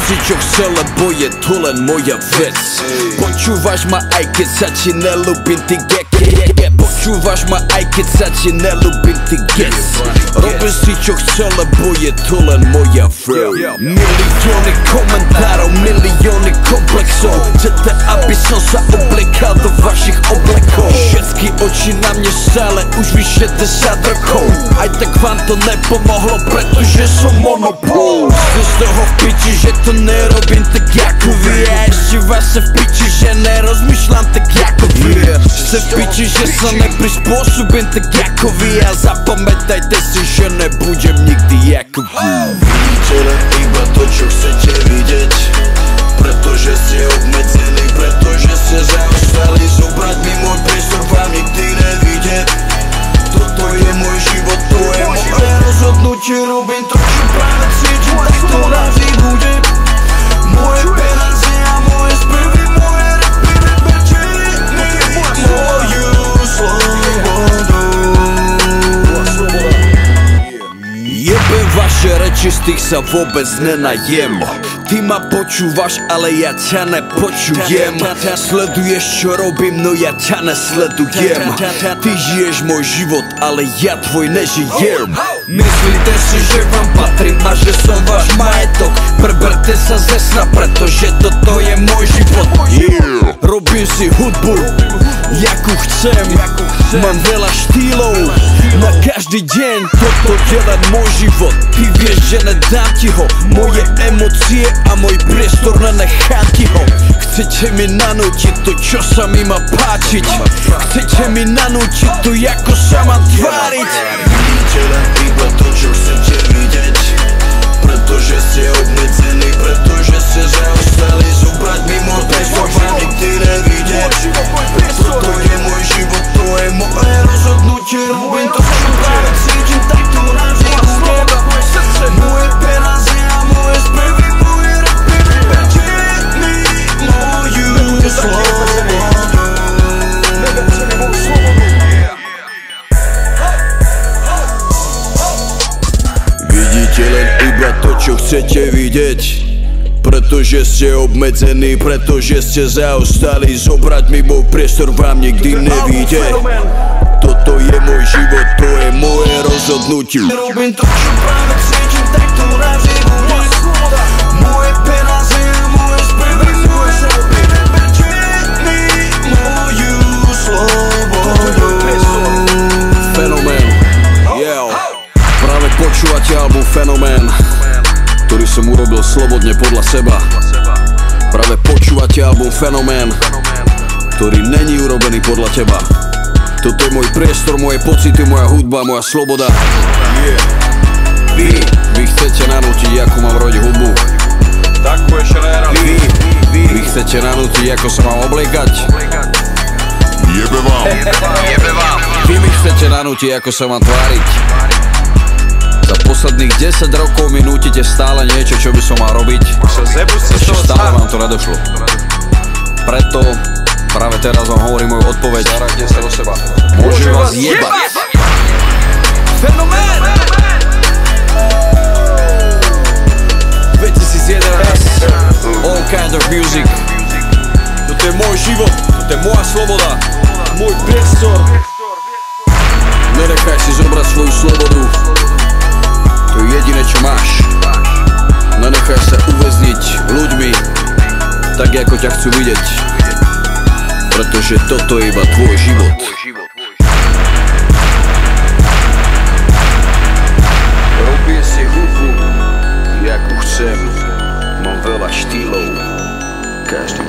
si čo chcel, lebo je to len moja vec. Počúvaš ma aj keď sa ti nelúbim, ty počúvaš ma aj keď sa ti nelúbim, ty Robil si čo chcel, lebo je to len moja vec. Milióny komentárov, milióny komplexov. Chcete, aby som sa obliekal do vašich oblekov. Všetky oči na mne stále už vyše 10 rokov. Aj tak vám to nepomohlo, pretože som monopol. Ste z toho v piči, že to nerobím tak jako vy. A ešte vás sa v piči, že nerozmýšľam tak jako vy. Ste v piči, že sa neprispôsobím tak jako vy. A zapamätajte si, že nebudem nikdy jako vy. Vidíte len iba to, čo chcete vidieť, pretože ste obmedzení, pretože ste zaostali. Zobrať mi môj priestor vám nikdy nevidieť. Toto je môj život, to je moje rozhodnutie. Robím to, čo práve cítim, tak to navždy bude. Moje peniaze a moje spevy, moje rapy, neberte mi moju slobodu. Jebe vaše reči, z tých sa vôbec nenajem. Ty ma počúvaš, ale ja ťa nepočujem. Sleduješ čo robím, no ja ťa nesledujem. Ty žiješ môj život, ale ja tvoj nežijem. Myslíte si, že vám patrím a že som váš majetok? Preberte sa ze sna, pretože toto je môj život. Robím si hudbu, jakú chcem. Mám veľa štýlov, na každý deň. Toto je len môj život, ty vieš, že nedám ti ho. Moje emócie a môj priestor, nenechám ti ho. Chcete mi nanútiť to, čo sa mi má páčiť. Chcete mi nanútiť to, ako sa mám tváriť. Vidíte len iba to, čo chcete vidieť, pretože ste obmedzení, pretože ste zaostali. Zobrať mi môj priestor vám nikdy nevidieť. Toto je môj život, to je moje rozhodnutie. Robím to, čo práve cítim, tak to navždy bude. Moje peniaze a moje spevy, moje rapy, neberte mi moju slobodu. Vidíte len iba to, čo chcete vidieť, pretože ste obmedzení, pretože ste zaostali. Zobrať mi môj priestor vám nikdy nevíde. Toto je môj život, to je moje rozhodnutie. Robím to, čo práve cítim, tak to navždy bude. Moje peniaze a moje spevy, moje rapy, neberte mi moju slobodu. Fenomén, práve počúvate album Fenomén, ktorý som urobil slobodne podľa seba. Práve počúvate album Fenomén, ktorý není urobený podľa teba. Toto je môj priestor, moje pocity, moja hudba, moja sloboda. Vy chcete nanútiť, ako mám robiť hudbu. Vy chcete nanútiť, ako sa mám obliekať. Jebe vám. Vy mi chcete nanútiť, ako sa mám tváriť. Za posledných 10 rokov mi nútite stále niečo, čo by som mal robiť. Ešte stále vám to nedošlo. Preto práve teraz vám hovorím moju odpoveď. Starajte sa o seba. Môžem vás jebať. Fenomén! 2011. All kind of music. Toto je môj život, toto je moja sloboda, môj priestor. Nenechaj si zobrať svoju slobodu. To je jediné, čo máš. Nenechaj sa uväzniť ľuďmi tak, ako ťa chcú vidieť, pretože toto je iba tvoj život. Robím si hudbu, jakú chcem. Mám veľa štýlov, každý